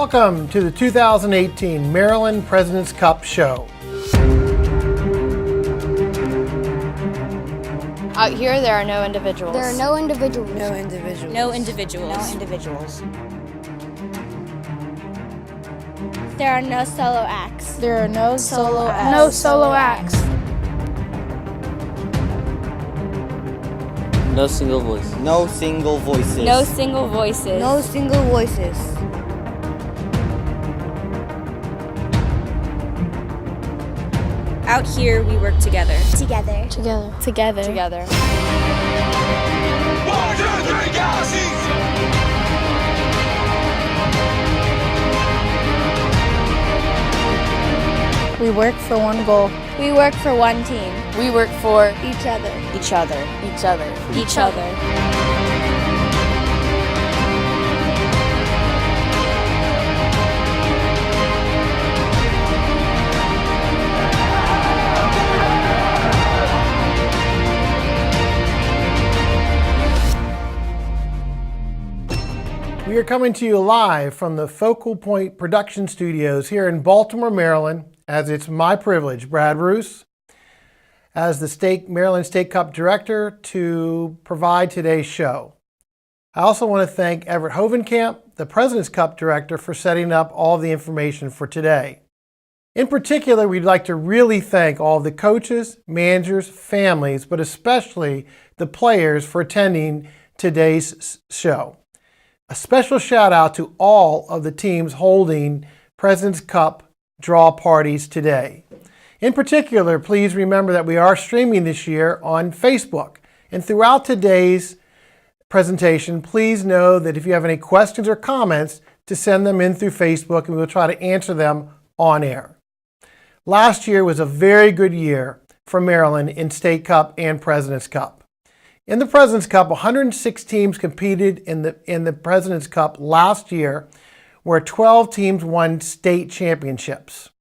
Welcome to the 2018 Maryland President's Cup Show. Out here, there are no individuals. There are no individuals. No individuals. No individuals. No individuals. There are no solo acts. There are no solo acts. No solo acts. No single voice. No single voices. No single voices. No single voices. Out here, we work together. Together. Together. Together. Together. 1, 2, 3, Galaxies! We work for one goal. We work for one team. We work for Each other. each other. Each other. We are coming to you live from the Focal Point Production Studios here in Baltimore, Maryland, as it's my privilege, Brad Roos, as the Maryland State Cup Director, to provide today's show. I also want to thank Everett Hovenkamp, the President's Cup Director, for setting up all the information for today. In particular, we'd like to really thank all of the coaches, managers, families, but especially the players for attending today's show. A special shout out to all of the teams holding President's Cup draw parties today. In particular, please remember that we are streaming this year on Facebook. And throughout today's presentation, please know that if you have any questions or comments, to send them in through Facebook and we'll try to answer them on air. Last year was a very good year for Maryland in State Cup and President's Cup. In the President's Cup, 106 teams competed in the President's Cup last year, where 12 teams won state championships.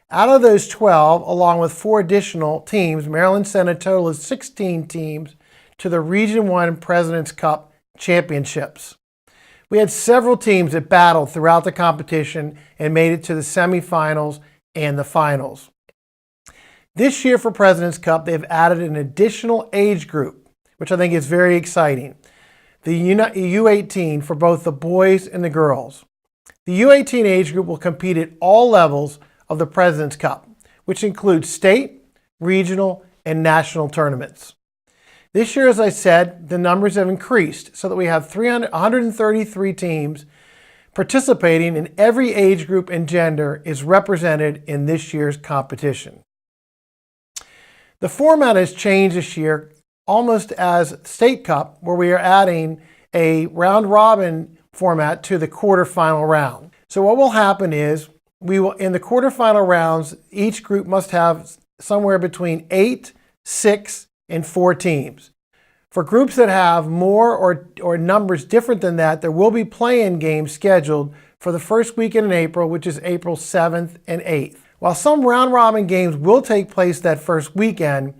Out of those 12, along with 4 additional teams, Maryland sent a total of 16 teams to the Region 1 President's Cup championships. We had several teams that battled throughout the competition and made it to the semifinals and the finals. This year for President's Cup, they've added an additional age group, which I think is very exciting. The U18 for both the boys and the girls. The U18 age group will compete at all levels of the President's Cup, which includes state, regional, and national tournaments. This year, as I said, the numbers have increased so that we have 133 teams participating, and every age group and gender is represented in this year's competition. The format has changed this year, almost as State Cup, where we are adding a round-robin format to the quarterfinal round. So what will happen is, in the quarterfinal rounds, each group must have somewhere between 8, 6, and 4 teams. For groups that have more or numbers different than that, there will be play-in games scheduled for the first weekend in April, which is April 7th and 8th. While some round-robin games will take place that first weekend,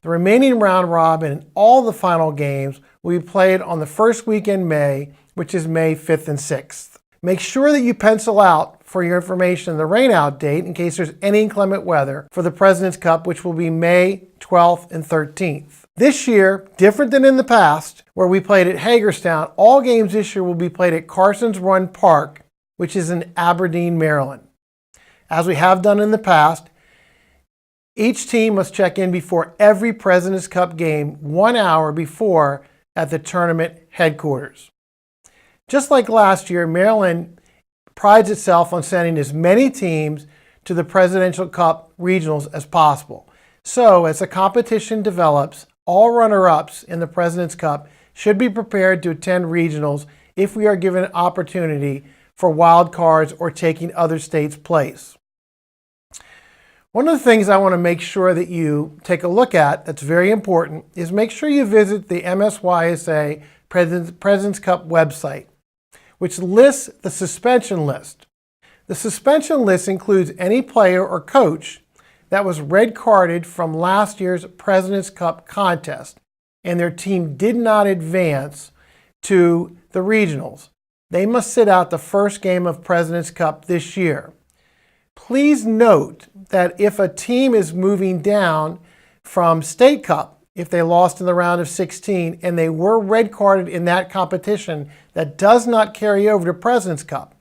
the remaining round robin and all the final games will be played on the first weekend in May, which is May 5th and 6th. Make sure that you pencil out for your information the rainout date in case there's any inclement weather for the President's Cup, which will be May 12th and 13th. This year, different than in the past, where we played at Hagerstown, all games this year will be played at Carson's Run Park, which is in Aberdeen, Maryland. As we have done in the past, each team must check in before every President's Cup game 1 hour before at the tournament headquarters. Just like last year, Maryland prides itself on sending as many teams to the Presidential Cup regionals as possible. So as the competition develops, all runner-ups in the President's Cup should be prepared to attend regionals if we are given an opportunity for wild cards or taking other states' place. One of the things I want to make sure that you take a look at that's very important is make sure you visit the MSYSA President's Cup website, which lists the suspension list. The suspension list includes any player or coach that was red carded from last year's President's Cup contest and their team did not advance to the regionals. they must sit out the first game of President's Cup this year. Please note that if a team is moving down from State Cup, if they lost in the round of 16 and they were red carded in that competition, that does not carry over to President's Cup.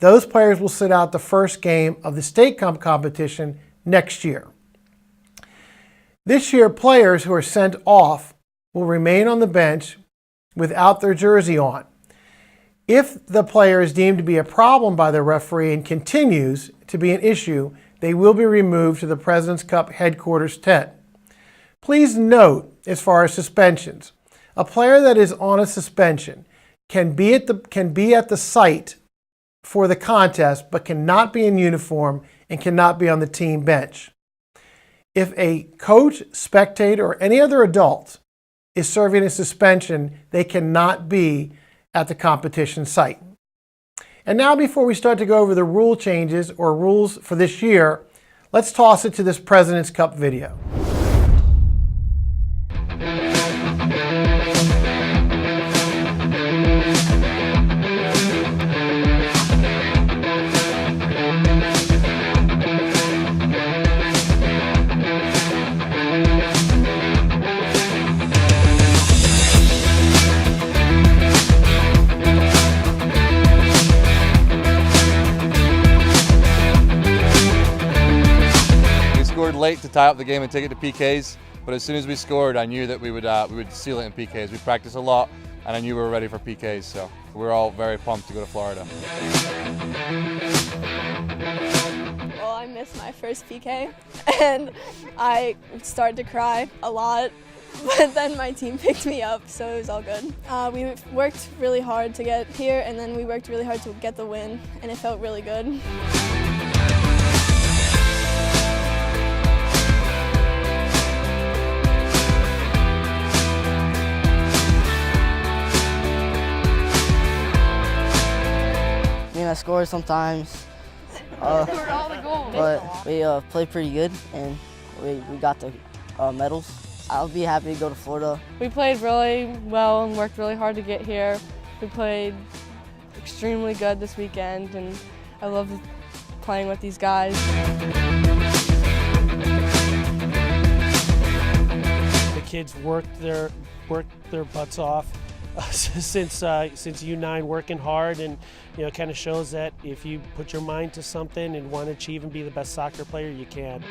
Those players will sit out the first game of the State Cup competition next year. This year, players who are sent off will remain on the bench without their jersey on. If the player is deemed to be a problem by the referee and continues to be an issue, they will be removed to the President's Cup headquarters tent. Please note, as far as suspensions, a player that is on a suspension can be at the site for the contest, but cannot be in uniform and cannot be on the team bench. If a coach, spectator, or any other adult is serving a suspension, they cannot be at the competition site. And now, before we start to go over the rule changes or rules for this year, let's toss it to this President's Cup video. Late to tie up the game and take it to PKs, but as soon as we scored, I knew that we would seal it in PKs. We practiced a lot, and I knew we were ready for PKs, so we're all very pumped to go to Florida. Well, I missed my first PK, and I started to cry a lot, but then my team picked me up, so it was all good. We worked really hard to get here, and then we worked really hard to get the win, and it felt really good. I score sometimes, but we played pretty good and we got the medals. I'll be happy to go to Florida. We played really well and worked really hard to get here. We played extremely good this weekend, and I love playing with these guys. The kids worked their butts off since U9, working hard, and it kind of shows that if you put your mind to something and want to achieve and be the best soccer player, you can.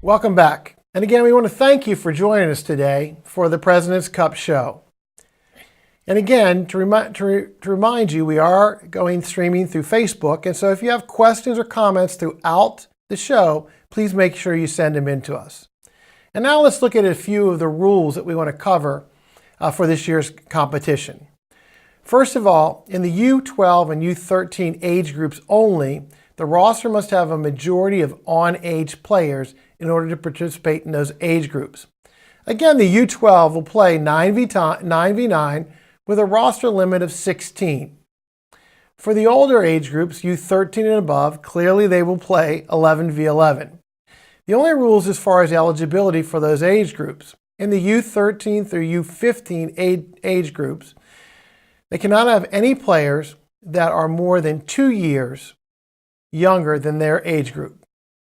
Welcome back. And again, we want to thank you for joining us today for the President's Cup show. And again, to remind you, we are going streaming through Facebook, and so if you have questions or comments throughout the show, please make sure you send them in to us. And now let's look at a few of the rules that we want to cover for this year's competition. First of all, in the U12 and U13 age groups only, the roster must have a majority of on-age players in order to participate in those age groups. Again, the U12 will play 9v9 with a roster limit of 16. For the older age groups, U13 and above, clearly they will play 11v11. The only rules as far as eligibility for those age groups: in the U13 through U15 age groups, they cannot have any players that are more than 2 years younger than their age group.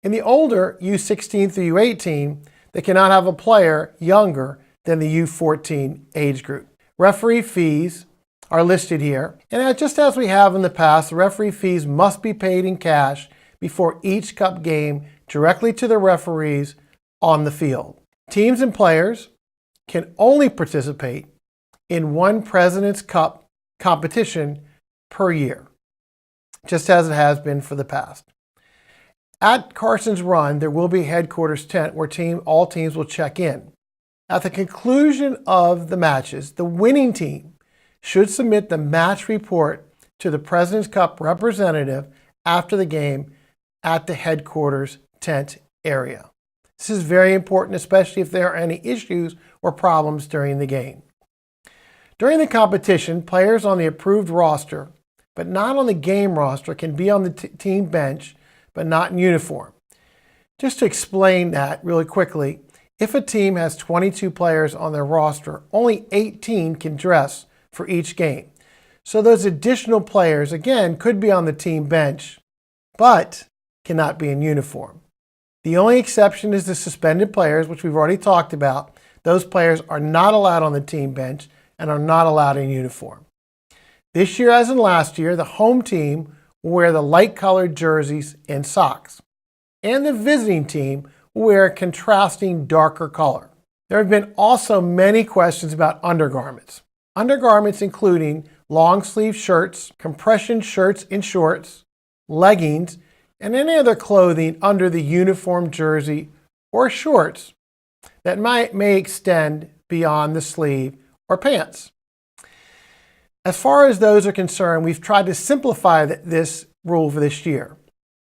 In the older U16 through U18, they cannot have a player younger than the U14 age group. Referee fees are listed here, and just as we have in the past, the referee fees must be paid in cash before each cup game directly to the referees on the field. Teams and players can only participate in one President's Cup competition per year, just as it has been for the past. At Carson's Run, there will be a headquarters tent where all teams will check in. At the conclusion of the matches, the winning team should submit the match report to the President's Cup representative after the game at the headquarters tent area. This is very important, especially if there are any issues or problems during the game. During the competition, players on the approved roster, but not on the game roster, can be on the team bench, but not in uniform. Just to explain that really quickly, If a team has 22 players on their roster, only 18 can dress for each game. So those additional players, again, could be on the team bench, but cannot be in uniform. The only exception is the suspended players, which we've already talked about. Those players are not allowed on the team bench and are not allowed in uniform. This year, as in last year, the home team will wear the light-colored jerseys and socks, and the visiting team will wear a contrasting darker color. There have been also many questions about undergarments. Undergarments including long-sleeve shirts, compression shirts and shorts, leggings, and any other clothing under the uniform jersey or shorts that may extend beyond the sleeve or pants. As far as those are concerned, we've tried to simplify this rule for this year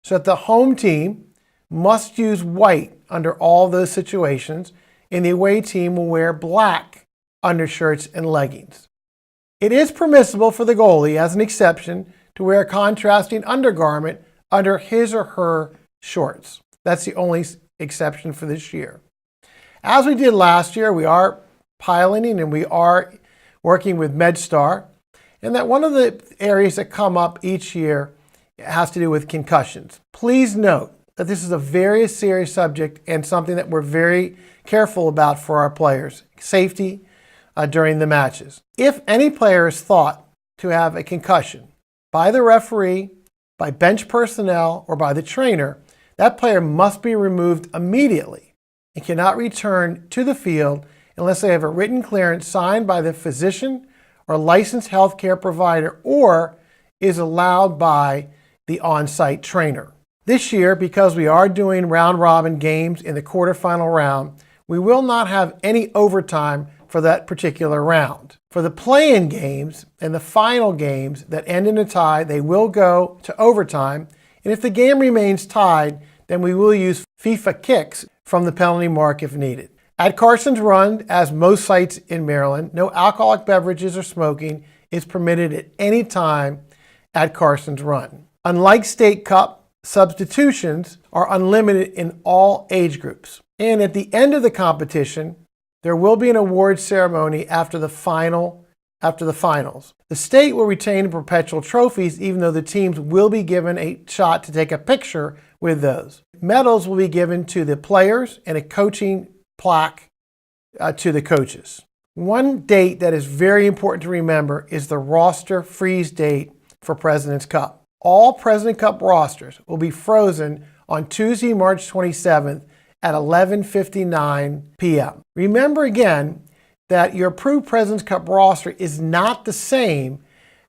so that the home team must use white under all those situations, and the away team will wear black undershirts and leggings. It is permissible for the goalie, as an exception, to wear a contrasting undergarment under his or her shorts. That's the only exception for this year. As we did last year, we are piloting and we are working with MedStar, and that one of the areas that come up each year has to do with concussions. Please note that this is a very serious subject and something that we're very careful about for our players. Safety during the matches. If any player is thought to have a concussion by the referee, by bench personnel, or by the trainer, that player must be removed immediately and cannot return to the field unless they have a written clearance signed by the physician or licensed healthcare provider, or is allowed by the on-site trainer. This year, because we are doing round-robin games in the quarterfinal round, we will not have any overtime for that particular round. For the play-in games and the final games that end in a tie, they will go to overtime, and if the game remains tied, then we will use FIFA kicks from the penalty mark if needed. At Carson's Run, as most sites in Maryland, no alcoholic beverages or smoking is permitted at any time at Carson's Run. Unlike State Cup, substitutions are unlimited in all age groups. And at the end of the competition, there will be an award ceremony after the finals. The state will retain perpetual trophies, even though the teams will be given a shot to take a picture with those. Medals will be given to the players and a coaching plaque to the coaches. One date that is very important to remember is the roster freeze date for President's Cup. All President Cup rosters will be frozen on Tuesday, March 27th at 11:59 p.m. Remember again that your approved President's Cup roster is not the same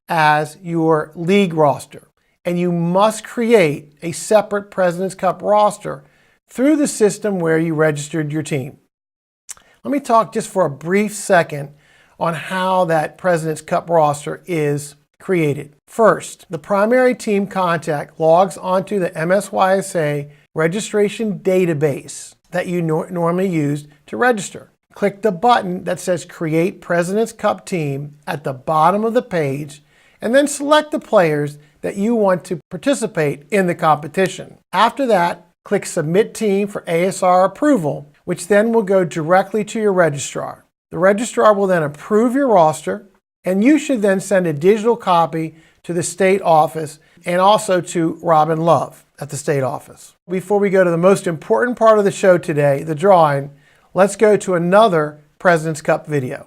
as your league roster, and you must create a separate President's Cup roster through the system where you registered your team. Let me talk just for a brief second on how that President's Cup roster is created. First, the primary team contact logs onto the MSYSA registration database that you normally use to register. Click the button that says Create President's Cup Team at the bottom of the page, and then select the players that you want to participate in the competition. After that, click Submit Team for ASR approval, which then will go directly to your registrar. The registrar will then approve your roster, and you should then send a digital copy to the state office and also to Robin Love at the state office. Before we go to the most important part of the show today, the drawing, let's go to another President's Cup video.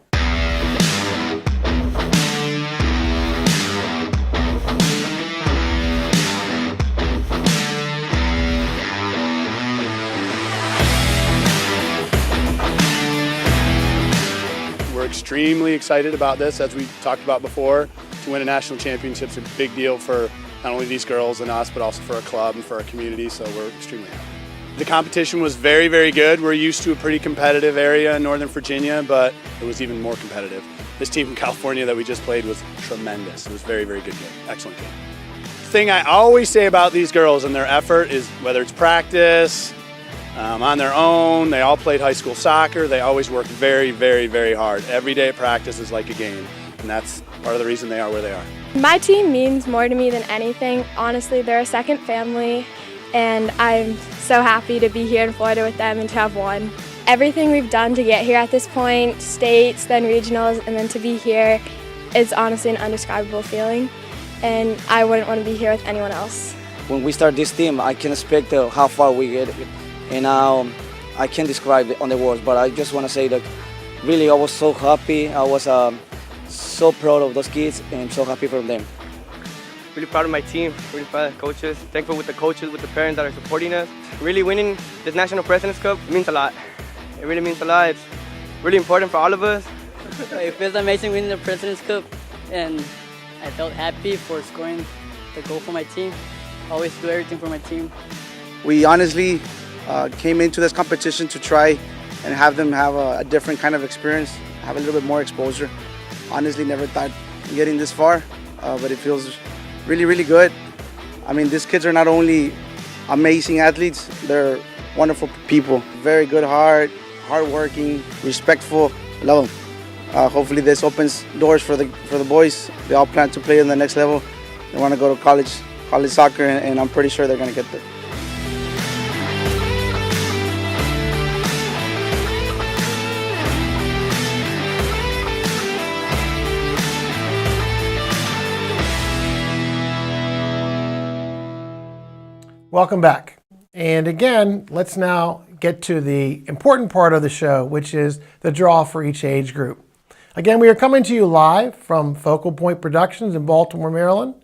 We're extremely excited about this, as we talked about before. To win a national championship is a big deal for not only these girls and us, but also for our club and for our community, so we're extremely happy. The competition was very, very good. We're used to a pretty competitive area in Northern Virginia, but it was even more competitive. This team from California that we just played was tremendous. It was a very, very good game. Excellent game. The thing I always say about these girls and their effort is whether it's practice, on their own, they all played high school soccer, they always work very, very, very hard. Every day at practice is like a game, and that's part of the reason they are where they are. My team means more to me than anything. Honestly, they're a second family, and I'm so happy to be here in Florida with them and to have won. Everything we've done to get here at this point, states, then regionals, and then to be here, is honestly an indescribable feeling, and I wouldn't want to be here with anyone else. When we start this team, I can expect how far we get, and I can't describe it on the words, but I just want to say that really I was so happy. I was so proud of those kids and so happy for them. Really proud of my team, really proud of the coaches, thankful with the coaches, with the parents that are supporting us. Really winning this National President's Cup means a lot. It really means a lot. It's really important for all of us. It feels amazing winning the President's Cup, and I felt happy for scoring the goal for my team. I always do everything for my team. We honestly came into this competition to try and have them have a different kind of experience, have a little bit more exposure. Honestly, never thought getting this far, but it feels really, really good. I mean, these kids are not only amazing athletes, they're wonderful people. Very good heart, hardworking, respectful. Love them. Hopefully this opens doors for the boys. They all plan to play in the next level. They want to go to college soccer, and I'm pretty sure they're going to get there. Welcome back. And again, let's now get to the important part of the show, which is the draw for each age group. Again, we are coming to you live from Focal Point Productions in Baltimore, Maryland.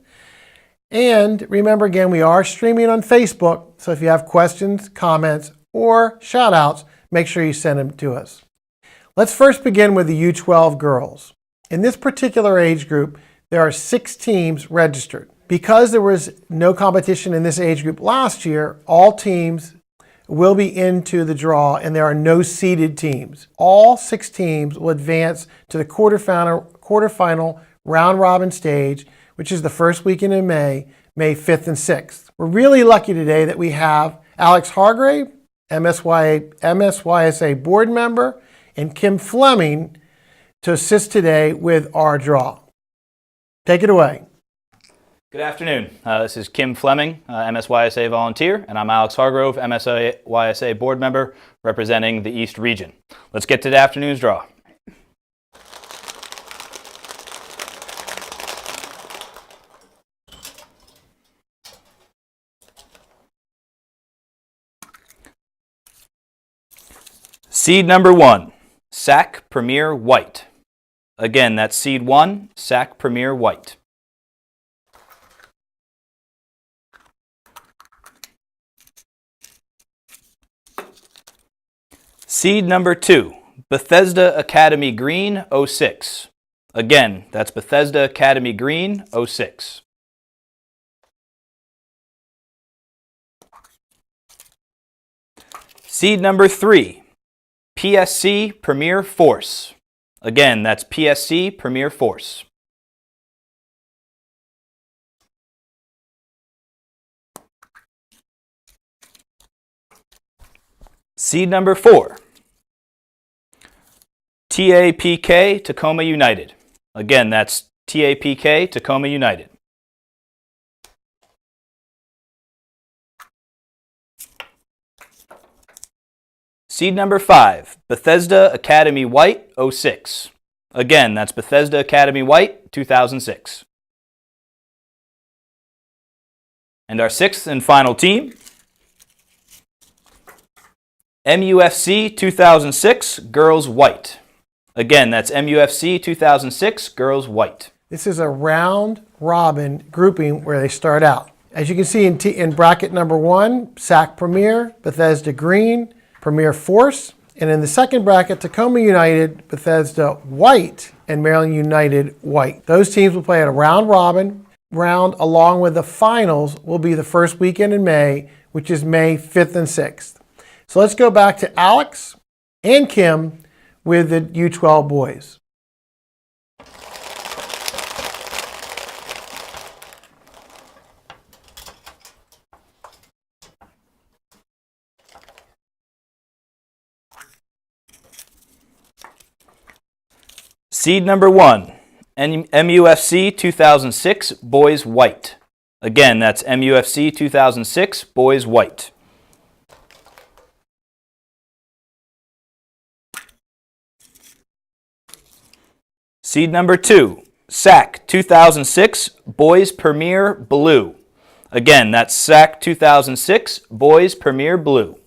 And remember, again, we are streaming on Facebook, so if you have questions, comments, or shout-outs, make sure you send them to us. Let's first begin with the U12 girls. In this particular age group, there are 6 teams registered. Because there was no competition in this age group last year, all teams will be into the draw, and there are no seeded teams. All 6 teams will advance to the quarterfinal round-robin stage, which is the first weekend in May 5th and 6th. We're really lucky today that we have Alex Hargrave, MSYSA board member, and Kim Fleming to assist today with our draw. Take it away. Good afternoon. This is Kim Fleming, MSYSA volunteer, and I'm Alex Hargrove, MSYSA board member representing the East Region. Let's get to the afternoon's draw. Seed number 1, SAC Premier White. Again, that's seed 1, SAC Premier White. Seed number 2, Bethesda Academy Green 06. Again, that's Bethesda Academy Green 06. Seed number 3, PSC Premier Force. Again, that's PSC Premier Force. Seed number 4, TAPK Tacoma United. Again, that's TAPK Tacoma United. Seed number 5, Bethesda Academy White 06. Again, that's Bethesda Academy White 2006. And our 6th and final team, MUFC 2006 Girls White. Again, that's MUFC 2006 Girls White. This is a round-robin grouping where they start out. As you can see in bracket number 1, SAC Premier, Bethesda Green, Premier Force. And in the second bracket, Tacoma United, Bethesda White, and Maryland United White. Those teams will play at a round-robin round, along with the finals will be the first weekend in May, which is May 5th and 6th. So let's go back to Alex and Kim with the U12 boys. Seed number 1, MUFC 2006 Boys White. Again, that's MUFC 2006 Boys White. Seed number 2, SAC 2006 Boys Premier Blue. Again, that's SAC 2006 Boys Premier Blue.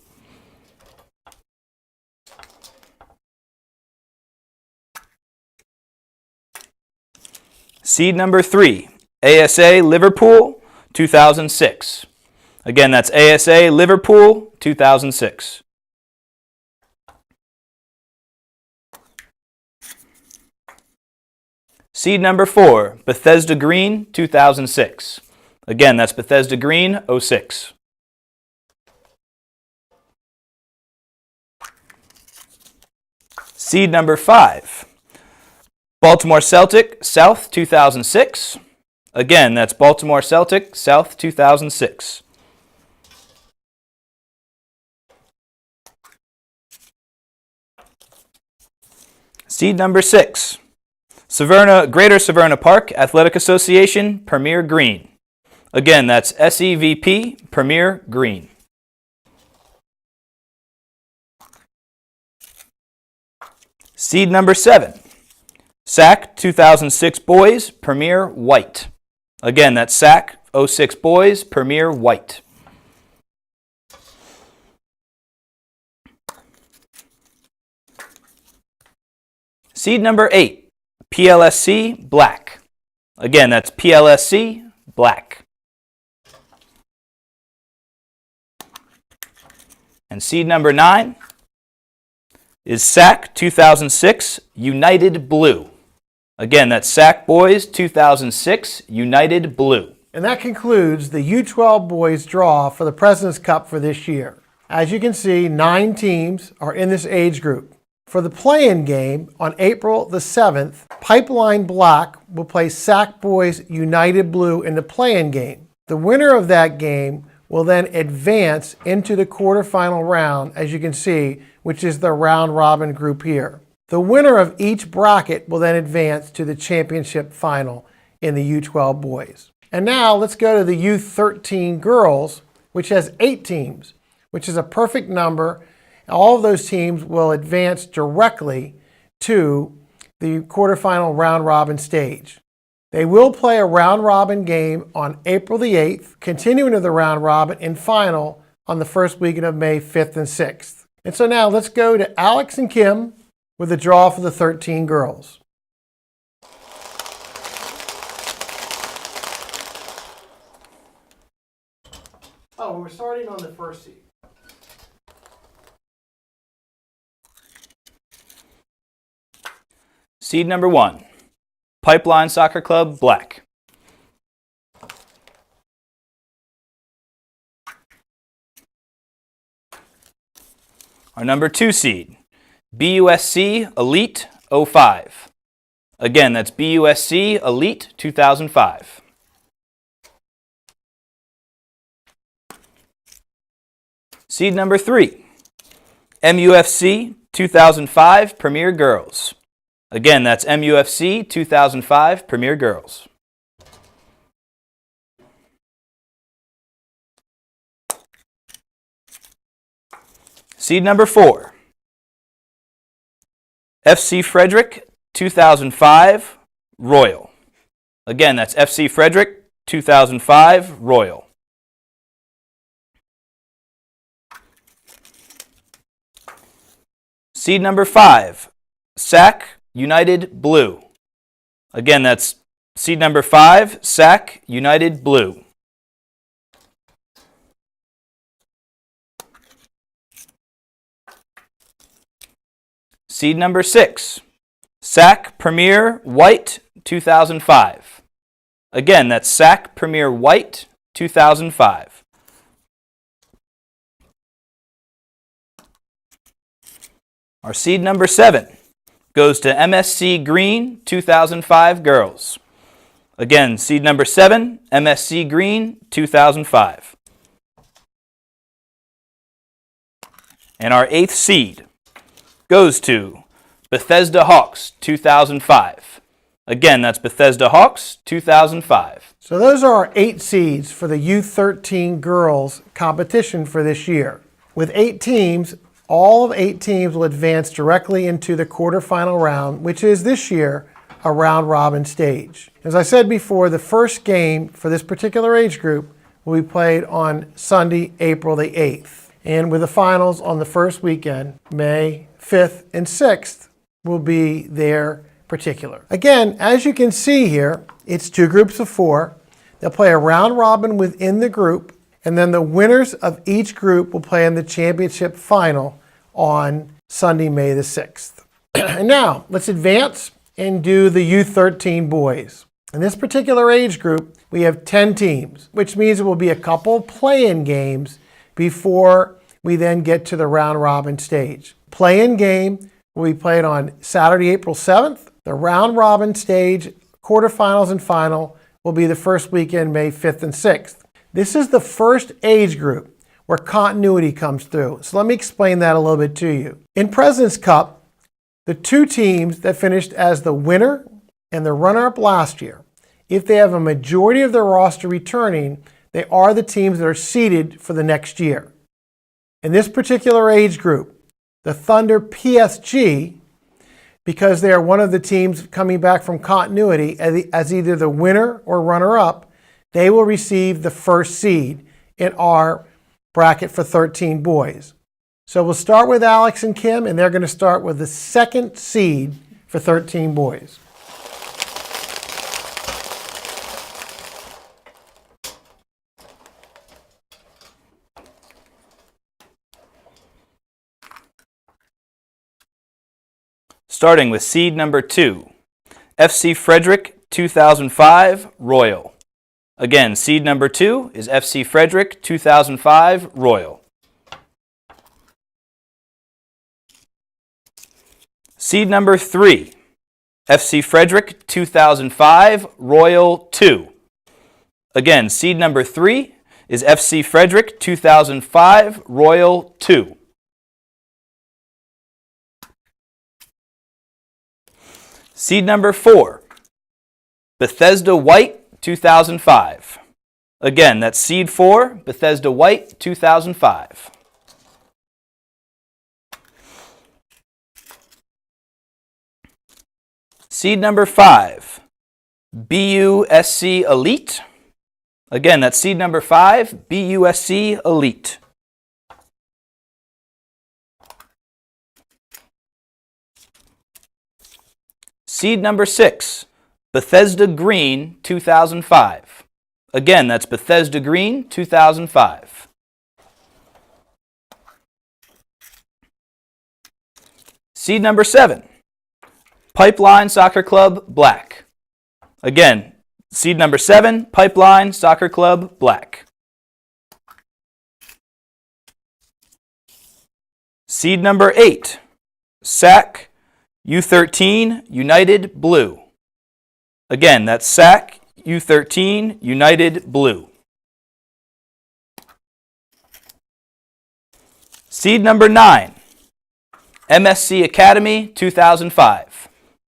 Seed number 3, ASA Liverpool 2006. Again, that's ASA Liverpool 2006. Seed number 4, Bethesda Green 2006. Again, that's Bethesda Green 06. Seed number 5, Baltimore Celtic South 2006. Again, that's Baltimore Celtic South 2006. Seed number 6, Greater Severna Park Athletic Association Premier Green. Again, that's SEVP Premier Green. Seed number 7, SAC 2006 Boys Premier White. Again, that's SAC 06 Boys Premier White. Seed number 8, PLSC Black. Again, that's PLSC Black. And seed number 9 is SAC 2006 United Blue. Again, that's SAC Boys 2006 United Blue. And that concludes the U12 boys draw for the President's Cup for this year. As you can see, 9 teams are in this age group. For the play-in game on April the 7th, Pipeline Black will play SAC Boys United Blue in the play-in game. The winner of that game will then advance into the quarterfinal round, as you can see, which is the round-robin group here. The winner of each bracket will then advance to the championship final in the U12 boys. And now let's go to the U13 girls, which has 8 teams, which is a perfect number. All of those teams will advance directly to the quarterfinal round-robin stage. They will play a round-robin game on April the 8th, continuing to the round-robin and final on the first weekend of May 5th and 6th. And so now let's go to Alex and Kim with the draw for the 13 girls. Oh, we're starting on the first seed. Seed number 1, Pipeline Soccer Club Black. Our number 2 seed, BUSC Elite 05. Again, that's BUSC Elite 2005. Seed number 3, MUFC 2005 Premier Girls. Again, that's MUFC 2005 Premier Girls. Seed number 4, FC Frederick 2005 Royal. Again, that's FC Frederick 2005 Royal. Seed number 5, SAC United Blue. Again, that's seed number 5, SAC United Blue. Seed number 6, SAC Premier White 2005. Again, that's SAC Premier White 2005. Our seed number 7 goes to MSC Green 2005 Girls. Again, seed number 7, MSC Green 2005. And our 8th seed goes to Bethesda Hawks 2005. Again, that's Bethesda Hawks 2005. So those are our 8 seeds for the U13 girls competition for this year. With 8 teams, all of 8 teams will advance directly into the quarterfinal round, which is this year a round robin stage. As I said before, the first game for this particular age group will be played on Sunday, April the 8th. And with the finals on the first weekend, May 5th and 6th will be their particular. Again, as you can see here, it's 2 groups of 4. They'll play a round robin within the group, and then the winners of each group will play in the championship final on Sunday, May the 6th. And now, let's advance and do the U13 boys. In this particular age group, we have 10 teams, which means it will be a couple play-in games before we then get to the round robin stage. Play-in game will be played on Saturday, April 7th. The round robin stage, quarterfinals and final, will be the first weekend, May 5th and 6th. This is the first age group where continuity comes through. So let me explain that a little bit to you. In President's Cup, the 2 teams that finished as the winner and the runner-up last year, if they have a majority of their roster returning, they are the teams that are seeded for the next year. In this particular age group, the Thunder PSG, because they are one of the teams coming back from continuity as either the winner or runner-up, they will receive the first seed in our bracket for 13 boys. So we'll start with Alex and Kim, and they're going to start with the second seed for 13 boys. Starting with seed number 2, FC Frederick 2005 Royal. Again, seed number 2 is FC Frederick 2005 Royal. Seed number 3, FC Frederick 2005 Royal 2. Again, seed number 3 is FC Frederick 2005 Royal 2. Seed number 4, Bethesda White 2005. Again, that's seed 4, Bethesda White 2005. Seed number 5, BUSC Elite. Again, that's seed number 5, BUSC Elite. Seed number 6, Bethesda Green 2005. Again, that's Bethesda Green 2005. Seed number 7, Pipeline Soccer Club Black. Again, seed number 7, Pipeline Soccer Club Black. Seed number 8, SAC U13 United Blue. Again, that's SAC U13 United Blue. Seed number 9, MSC Academy 2005.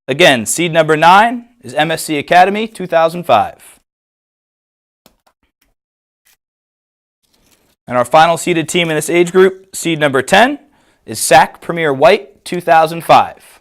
Again, seed number 9 is MSC Academy 2005. And our final seeded team in this age group, seed number 10, is SAC Premier White 2005.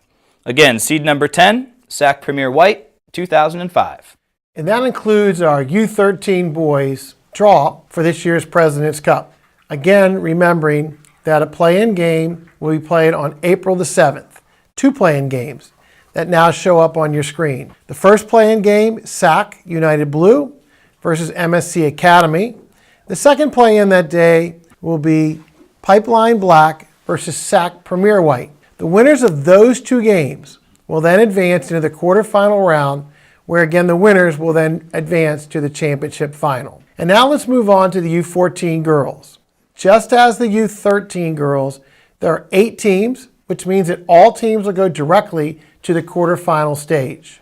Again, seed number 10, SAC Premier White 2005. And that includes our U13 boys draw for this year's President's Cup. Again, remembering that a play-in game will be played on April the 7th. 2 play-in games that now show up on your screen. The first play-in game, SAC United Blue versus MSC Academy. The second play-in that day will be Pipeline Black versus SAC Premier White. The winners of those 2 games will then advance into the quarterfinal round, where again the winners will then advance to the championship final. And now let's move on to the U14 girls. Just as the U13 girls, there are 8 teams, which means that all teams will go directly to the quarterfinal stage.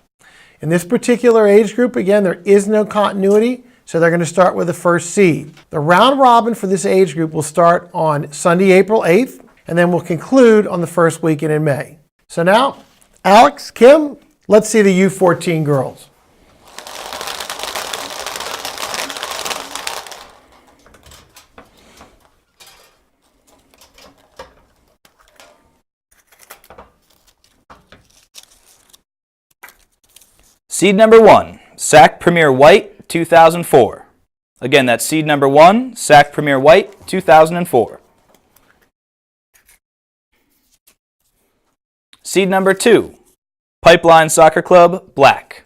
In this particular age group, again, there is no continuity, so they're going to start with the first seed. The round robin for this age group will start on Sunday, April 8th, and then we'll conclude on the first weekend in May. So now, Alex, Kim, let's see the U14 girls. Seed number 1, SAC Premier White, 2004. Again, that's seed number 1, SAC Premier White, 2004. Seed number 2, Pipeline Soccer Club, Black.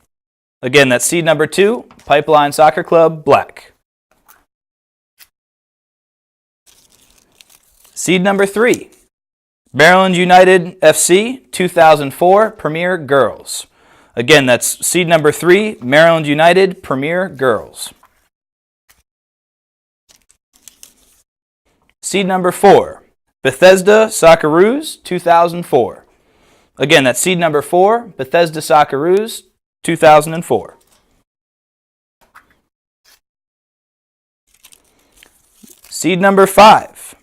Again, that's seed number 2, Pipeline Soccer Club, Black. Seed number 3, Maryland United FC 2004 Premier Girls. Again, that's seed number 3, Maryland United Premier Girls. Seed number 4, Bethesda Socceroos 2004. Again, that's seed number 4, Bethesda Socceroos 2004. Seed number 5,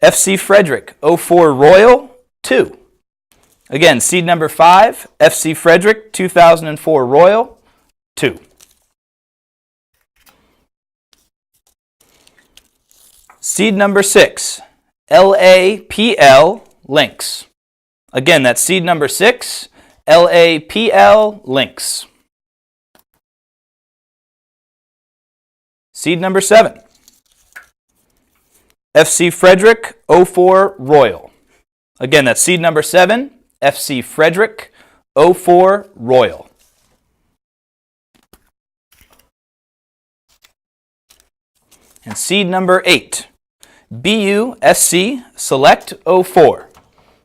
FC Frederick 04 Royal 2. Again, seed number 5, FC Frederick 2004 Royal 2. Seed number 6, LAPL Lynx. Again, that's seed number 6, LAPL Lynx. Seed number 7, FC Frederick 04 Royal. Again, that's seed number 7, FC Frederick 04 Royal. And seed number 8, BUSC Select 04.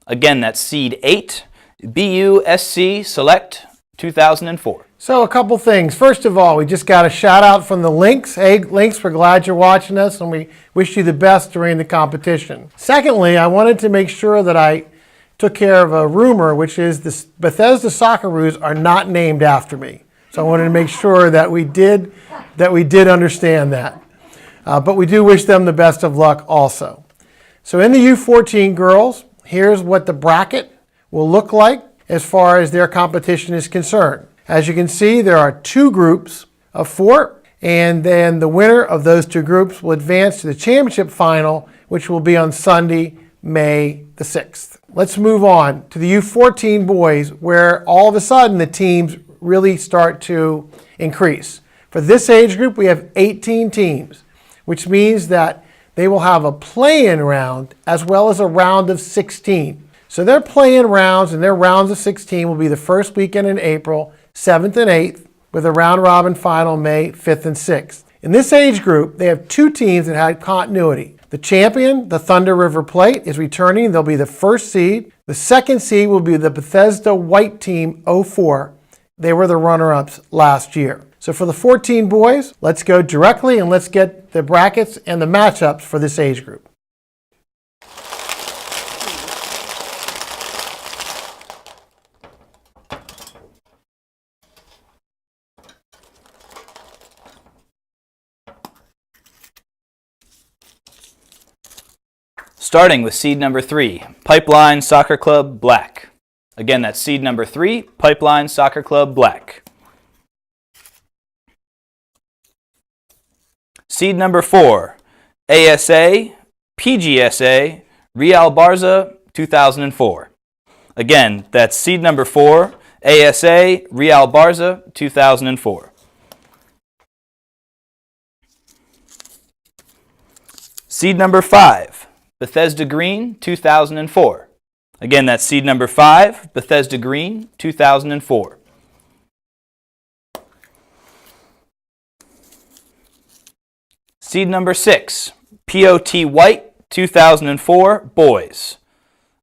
Again, that's seed 8, BUSC Select 2004. So a couple things. First of all, we just got a shout out from the Lynx. Hey, Lynx, we're glad you're watching us and we wish you the best during the competition. Secondly, I wanted to make sure that I took care of a rumor, which is the Bethesda Socceroos are not named after me. So I wanted to make sure that we did understand that. But we do wish them the best of luck also. So in the U14 girls, here's what the bracket will look like as far as their competition is concerned. As you can see, there are 2 groups of 4, and then the winner of those 2 groups will advance to the championship final, which will be on Sunday, May the 6th. Let's move on to the U14 boys, where all of a sudden the teams really start to increase. For this age group, we have 18 teams, which means that they will have a play-in round as well as a round of 16. So their play-in rounds and their rounds of 16 will be the first weekend in April, 7th and 8th, with a round-robin final May 5th and 6th. In this age group, they have 2 teams that had continuity. The champion, the Thunder River Plate, is returning. They'll be the first seed. The second seed will be the Bethesda White Team 04. They were the runner-ups last year. So for the 14 boys, let's go directly and let's get the brackets and the matchups for this age group. Starting with seed number 3, Pipeline Soccer Club Black. Again, that's seed number 3, Pipeline Soccer Club Black. Seed number 4, ASA, PGSA, Real Barza 2004. Again, that's seed number 4, ASA, Real Barza 2004. Seed number 5, Bethesda Green 2004. Again, that's seed number 5, Bethesda Green 2004. Seed number 6, POT White 2004 Boys.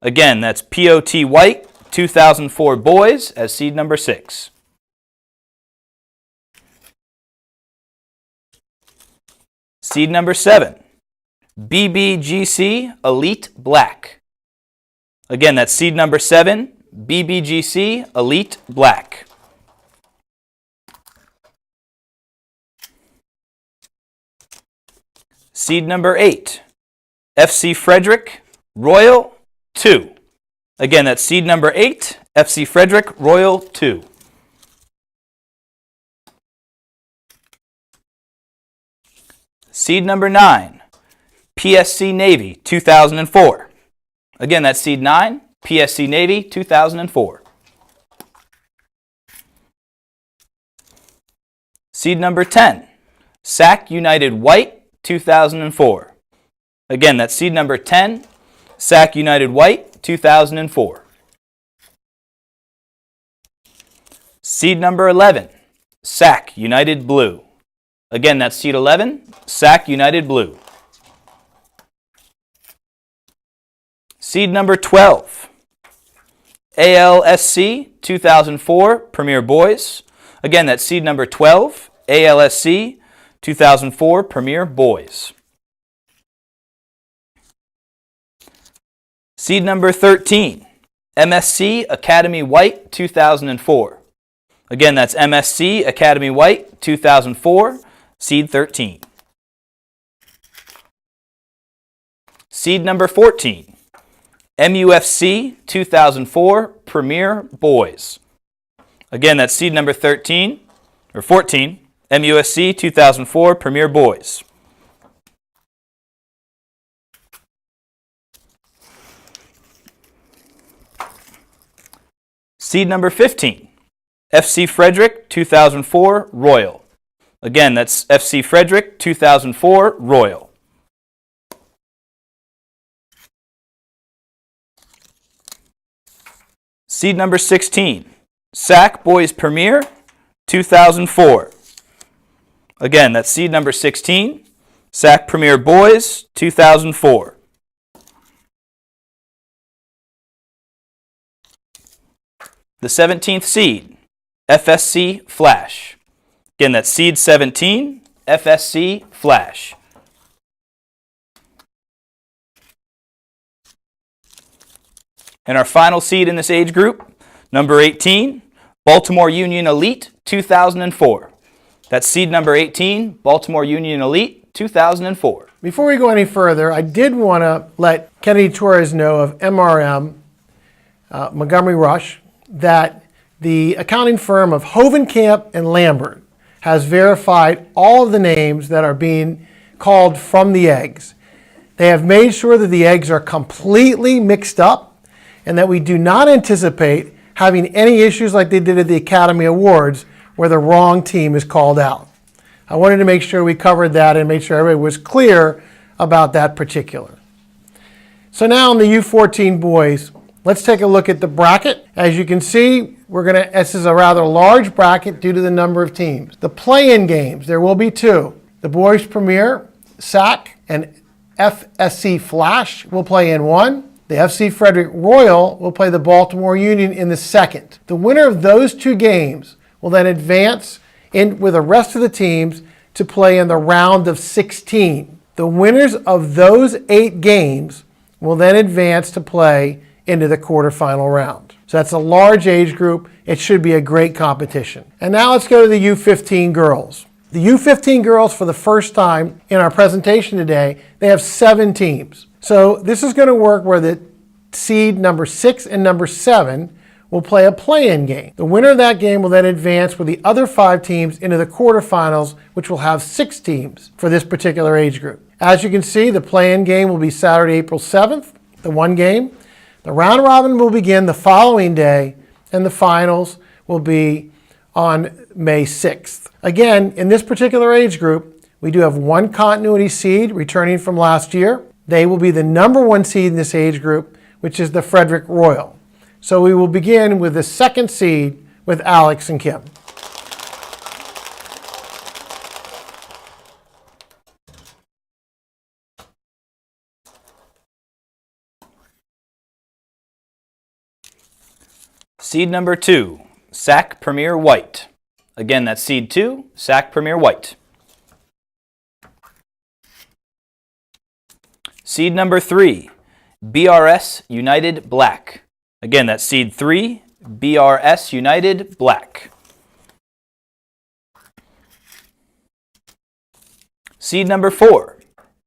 Again, that's POT White 2004 Boys as seed number 6. Seed number 7, BBGC Elite Black. Again, that's seed number 7, BBGC Elite Black. Seed number 8, FC Frederick Royal 2. Again, that's seed number 8, FC Frederick Royal 2. Seed number 9, PSC Navy 2004. Again, that's seed 9, PSC Navy 2004. Seed number 10, Sac United White, 2004. Again, that's seed number 10, Sac United White, 2004. Seed number 11, Sac United Blue. Again, that's seed 11, Sac United Blue. Seed number 12, ALSC 2004 Premier Boys. Again, that's seed number 12, ALSC 2004 Premier Boys. Seed number 13, MSC Academy White 2004. Again, that's MSC Academy White 2004, seed 13. Seed number 14, MUFC 2004 Premier Boys. Again, that's seed number 13, or 14, MUFC 2004 Premier Boys. Seed number 15, FC Frederick 2004 Royal. Again, that's FC Frederick 2004 Royal. Seed number 16, Sac Boys Premier 2004. Again, that's seed number 16, Sac Premier Boys 2004. The 17th seed, FSC Flash. Again, that's seed 17, FSC Flash. And our final seed in this age group, number 18, Baltimore Union Elite 2004. That's seed number 18, Baltimore Union Elite 2004. Before we go any further, I did want to let Kennedy Torres know of MRM, Montgomery Rush, that the accounting firm of Hovenkamp and Lambert has verified all of the names that are being called from the eggs. They have made sure that the eggs are completely mixed up and that we do not anticipate having any issues like they did at the Academy Awards where the wrong team is called out. I wanted to make sure we covered that and make sure everybody was clear about that particular. So now in the U14 boys, let's take a look at the bracket. As you can see, this is a rather large bracket due to the number of teams. The play-in games, there will be two. The boys Premier, SAC, and FSC Flash will play in one. The FC Frederick Royal will play the Baltimore Union in the second. The winner of those two games will then advance in with the rest of the teams to play in the round of 16. The winners of those 8 games will then advance to play into the quarterfinal round. So that's a large age group. It should be a great competition. And now let's go to the U15 girls. The U15 girls, for the first time in our presentation today, they have 7 teams. So this is going to work where the seed number 6 and number 7 will play a play-in game. The winner of that game will then advance with the other 5 teams into the quarterfinals, which will have 6 teams for this particular age group. As you can see, the play-in game will be Saturday, April 7th, the one game. The round robin will begin the following day, and the finals will be on May 6th. Again, in this particular age group, we do have one continuity seed returning from last year. They will be the number 1 seed in this age group, which is the Frederick Royal. So we will begin with the second seed with Alex and Kim. Seed number 2, Sac Premier White. Again, that's seed 2, Sac Premier White. Seed number 3, BRS United Black. Again, that's seed 3, BRS United Black. Seed number 4,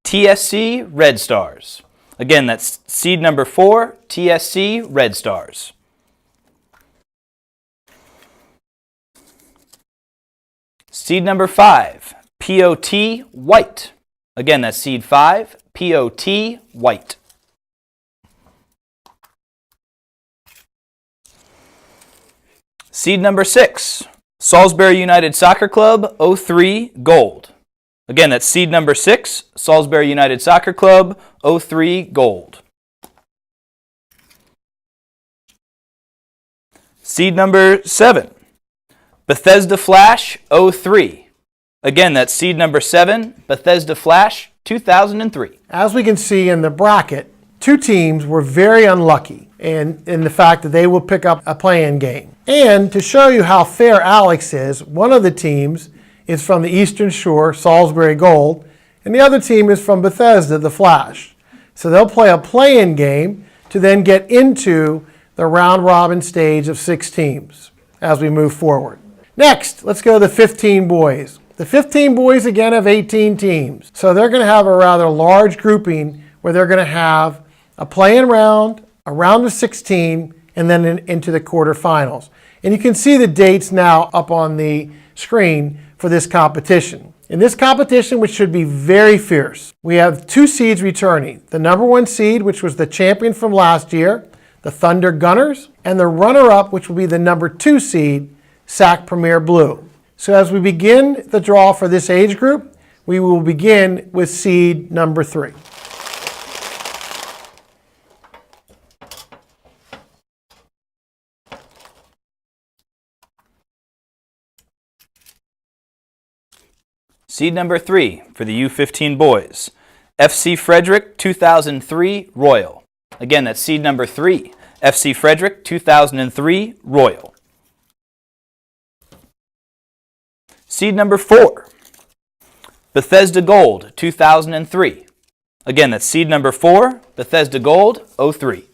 TSC Red Stars. Again, that's seed number 4, TSC Red Stars. Seed number 5, POT White. Again, that's seed 5, POT White. Seed number 6, Salisbury United Soccer Club, 03, gold. Again, that's seed number 6, Salisbury United Soccer Club, 03, gold. Seed number 7, Bethesda Flash, 03. Again, that's seed number 7, Bethesda Flash, 2003. As we can see in the bracket, 2 teams were very unlucky in the fact that they will pick up a play-in game. And to show you how fair Alex is, one of the teams is from the Eastern Shore, Salisbury Gold, and the other team is from Bethesda, the Flash. So they'll play a play-in game to then get into the round-robin stage of 6 teams as we move forward. Next, let's go to the 15 boys. The 15 boys, again, have 18 teams. So they're going to have a rather large grouping where they're going to have a play-in round, a round of 16, and then into the quarterfinals. And you can see the dates now up on the screen for this competition. In this competition, which should be very fierce, we have 2 seeds returning. The number 1 seed, which was the champion from last year, the Thunder Gunners, and the runner-up, which will be the number 2 seed, Sac Premier Blue. So as we begin the draw for this age group, we will begin with seed number 3. Seed number 3 for the U15 boys, FC Frederick 2003 Royal. Again, that's seed number 3, FC Frederick 2003 Royal. Seed number 4, Bethesda Gold 2003. Again, that's seed number 4, Bethesda Gold 03.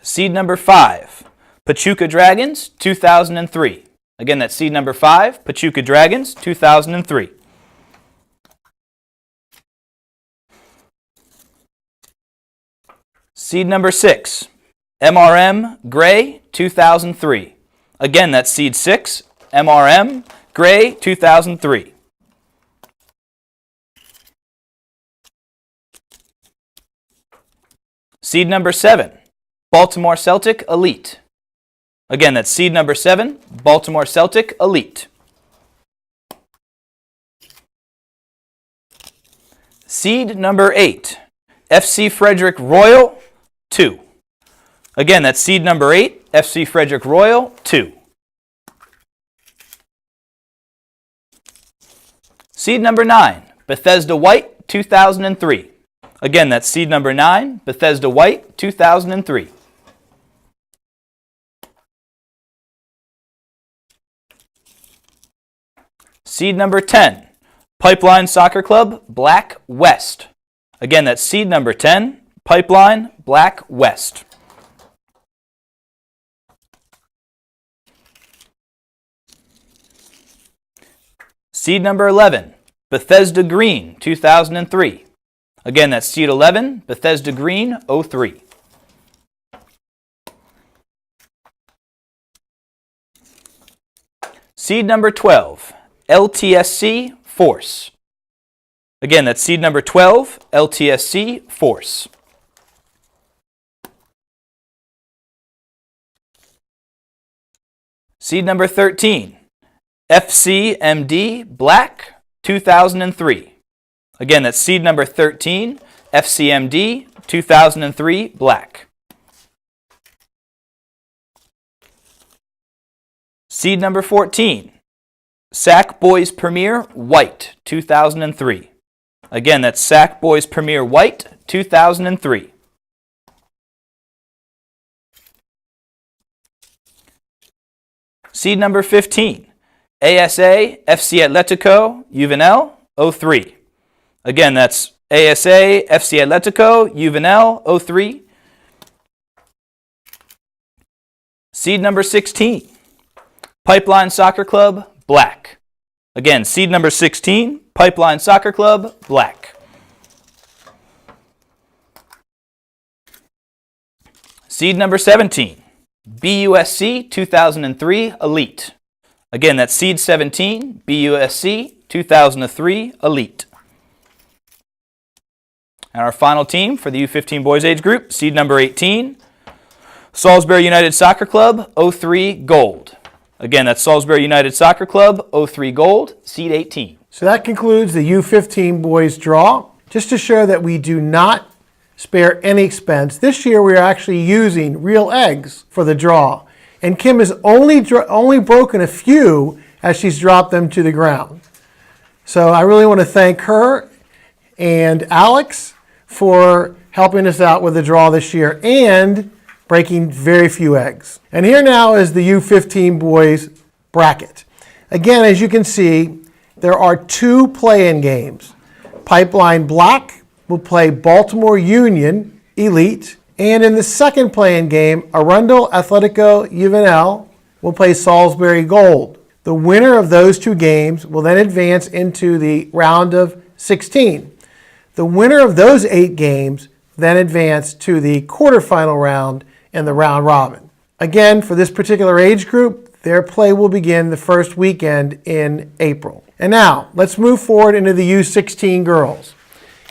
Seed number 5, Pachuca Dragons 2003. Again, that's seed number 5, Pachuca Dragons 2003. Seed number 6, MRM Gray 2003. Again, that's seed 6, MRM Gray 2003. Seed number 7, Baltimore Celtic Elite. Again, that's seed number 7, Baltimore Celtic Elite. Seed number 8, FC Frederick Royal 2. Again, that's seed number 8, FC Frederick Royal 2. Seed number 9, Bethesda White 2003. Again, that's seed number 9, Bethesda White 2003. Seed number 10, Pipeline Soccer Club Black West. Again, that's seed number 10, Pipeline Black West. Seed number 11, Bethesda Green 2003. Again, that's seed 11, Bethesda Green 03. Seed number 12, LTSC Force. Again, that's seed number 12, LTSC Force. Seed number 13, FCMD Black 2003. Again, that's seed number 13, FCMD 2003 Black. Seed number 14, SAC Boys Premier White 2003. Again, that's SAC Boys Premier White 2003. Seed number 15, ASA FC Atletico Juvenil 03. Again, that's ASA FC Atletico Juvenil 03. Seed number 16, Pipeline Soccer Club Black. Again, seed number 16, Pipeline Soccer Club Black. Seed number 17, BUSC 2003 Elite. Again, that's seed 17, BUSC 2003 Elite. And our final team for the U15 boys age group, seed number 18, Salisbury United Soccer Club, 03 Gold. Again, that's Salisbury United Soccer Club, 03 Gold, seed 18. So that concludes the U15 boys draw. Just to show that we do not spare any expense, this year we are actually using real eggs for the draw. And Kim has only broken a few as she's dropped them to the ground. So I really want to thank her and Alex for helping us out with the draw this year and breaking very few eggs. And here now is the U15 boys bracket. Again, as you can see, there are 2 play-in games. Pipeline Black will play Baltimore Union Elite, and in the second play-in game, Arundel Atletico Juvenil will play Salisbury Gold. The winner of those 2 games will then advance into the round of 16. The winner of those 8 games then advance to the quarterfinal round and the round robin. Again, for this particular age group, their play will begin the first weekend in April. And now, let's move forward into the U16 girls.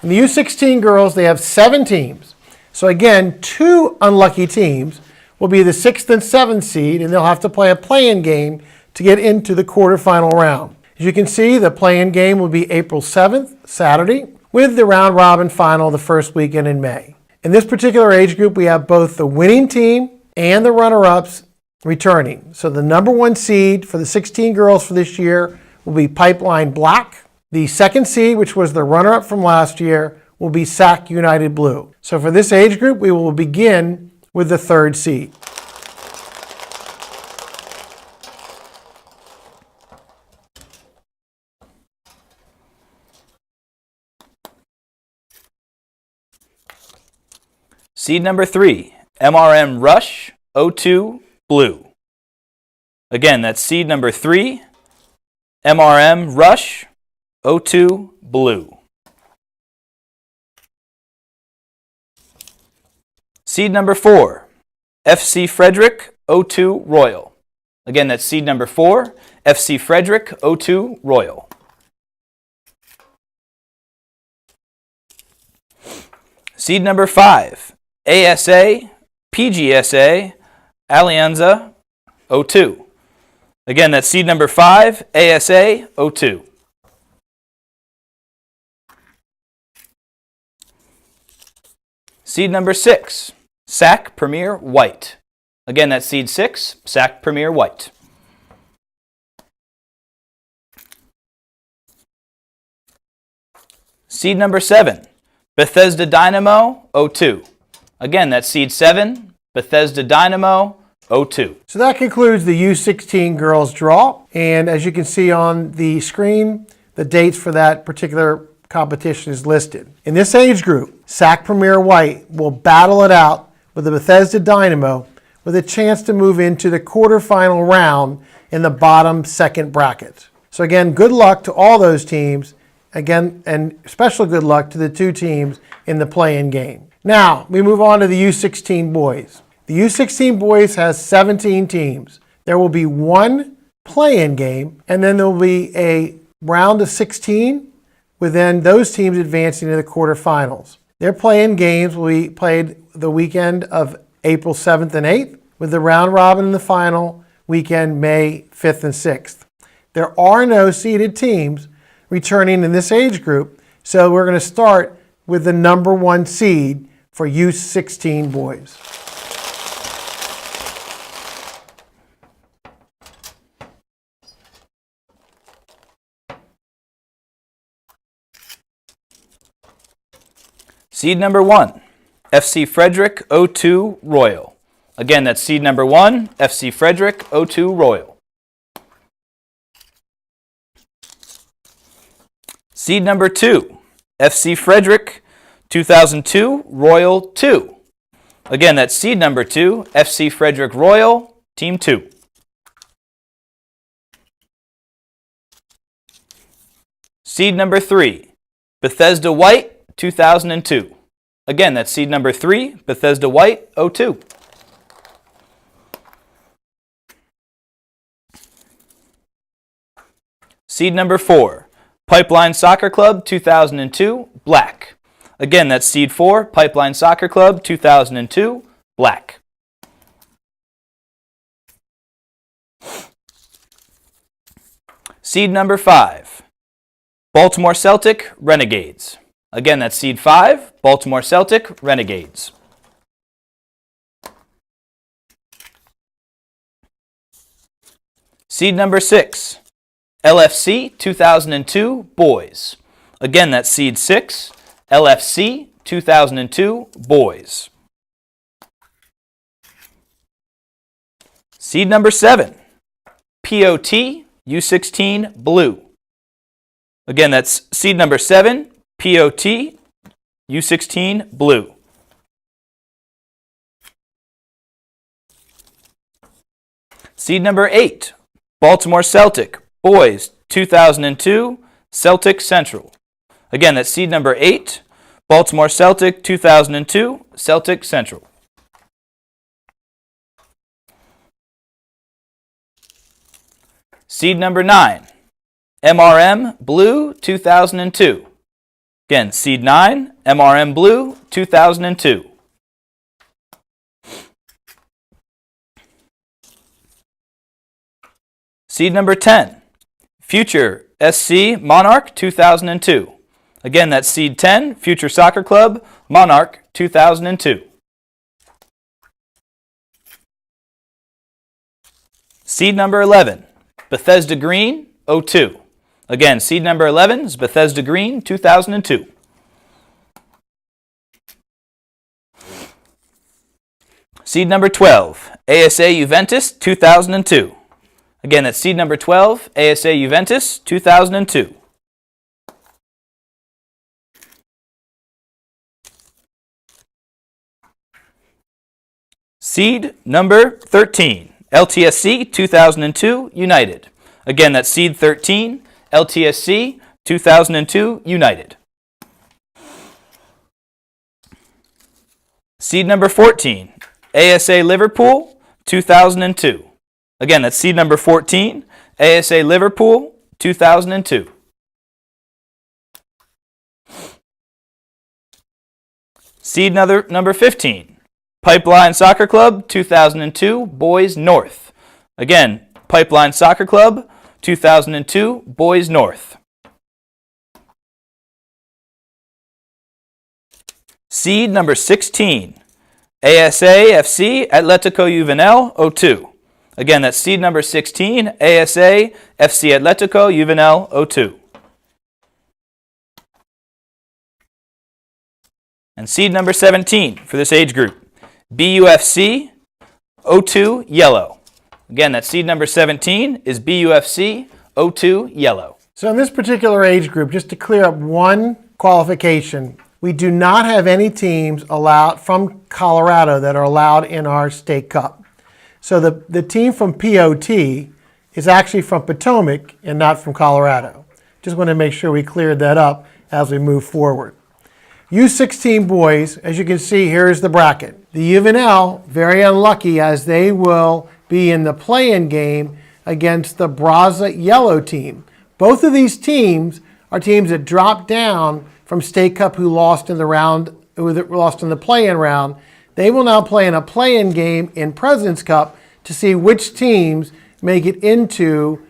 In the U16 girls, they have 7 teams. So again, 2 unlucky teams will be the 6th and 7th seed, and they'll have to play a play-in game to get into the quarterfinal round. As you can see, the play-in game will be April 7th, Saturday, with the round robin final the first weekend in May. In this particular age group, we have both the winning team and the runner-ups returning. So the number 1 seed for the 16 girls for this year will be Pipeline Black. The 2nd seed, which was the runner-up from last year, will be Sac United Blue. So for this age group, we will begin with the 3rd seed. Seed number 3, MRM Rush, 02 Blue. Again, that's seed number 3, MRM Rush, 02 Blue. Seed number 4, FC Frederick, 02 Royal. Again, that's seed number 4, FC Frederick, 02 Royal. Seed number 5, ASA, PGSA, Alianza, 02. Again, that's seed number 5, ASA, 02. Seed number 6, SAC Premier White. Again, that's seed 6, SAC Premier White. Seed number 7, Bethesda Dynamo, 02. Again, that's seed 7, Bethesda Dynamo, 02. So that concludes the U16 girls draw. And as you can see on the screen, the dates for that particular competition is listed. In this age group, SAC Premier White will battle it out with the Bethesda Dynamo with a chance to move into the quarterfinal round in the bottom 2nd bracket. So again, good luck to all those teams. Again, and special good luck to the 2 teams in the play-in game. Now, we move on to the U16 boys. The U16 boys has 17 teams. There will be 1 play-in game, and then there will be a round of 16, with then those teams advancing to the quarterfinals. Their play-in games will be played the weekend of April 7th and 8th, with the round robin in the final weekend, May 5th and 6th. There are no seeded teams returning in this age group, so we're going to start with the number 1 seed for U16 boys. Seed number 1, FC Frederick, 02 Royal. Again, that's seed number 1, FC Frederick, 02 Royal. Seed number 2, FC Frederick, 2002 Royal 2. Again, that's seed number 2, FC Frederick Royal, Team 2. Seed number 3, Bethesda White, 2002. Again, that's seed number 3, Bethesda White, 02. Seed number 4, Pipeline Soccer Club, 2002, Black. Again, that's seed 4, Pipeline Soccer Club, 2002, Black. Seed number 5, Baltimore Celtic Renegades. Again, that's seed 5, Baltimore Celtic Renegades. Seed number 6, LFC 2002 Boys. Again, that's seed 6, LFC 2002 Boys. Seed number 7, POT U16 Blue. Again, that's seed number 7, POT U16 Blue. Seed number 8, Baltimore Celtic Boys 2002 Celtic Central. Again, that's seed number 8, Baltimore Celtic 2002 Celtic Central. Seed number 9, MRM Blue 2002. Again, seed 9, MRM Blue 2002. Seed number 10, Future SC Monarch 2002. Again, that's seed 10, Future Soccer Club Monarch 2002. Seed number 11, Bethesda Green 02. Again, seed number 11 is Bethesda Green 2002. Seed number 12, ASA Juventus 2002. Again, that's seed number 12, ASA Juventus 2002. Seed number 13, LTSC 2002 United. Again, that's seed 13, LTSC 2002 United. Seed number 14, ASA Liverpool 2002. Again, that's seed number 14, ASA Liverpool 2002. Seed number 15, Pipeline Soccer Club 2002 Boys North. Again, Pipeline Soccer Club 2002 Boys North. Seed number 16, ASA FC Atletico Juvenil 02. Again, that's seed number 16, ASA FC Atletico Juvenil 02. And seed number 17 for this age group, BUFC 02 Yellow. Again, that seed number 17 is BUFC 02 Yellow. So in this particular age group, just to clear up one qualification, we do not have any teams allowed from Colorado that are allowed in our state cup. So the team from POT is actually from Potomac and not from Colorado. Just want to make sure we cleared that up as we move forward. U16 boys, as you can see, here is the bracket. The Juvenile, very unlucky as they will be in the play-in game against the Braza Yellow team. Both of these teams are teams that dropped down from State Cup who lost in the play-in round. They will now play in a play-in game in President's Cup to see which teams make it into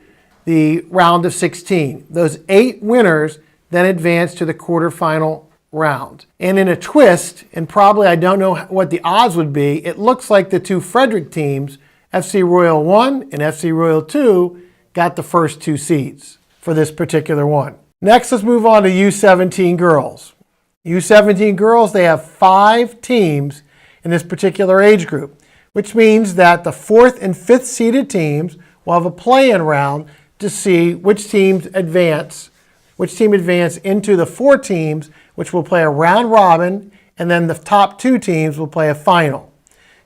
the round of 16. Those 8 winners then advance to the quarterfinal round. And in a twist, and probably I don't know what the odds would be, it looks like the 2 Frederick teams, FC Royal 1 and FC Royal 2, got the first 2 seeds for this particular one. Next, let's move on to U17 girls. U17 girls, they have 5 teams in this particular age group, which means that the 4th and 5th seeded teams will have a play-in round to see which team advance into the 4 teams, which will play a round robin, and then the top 2 teams will play a final.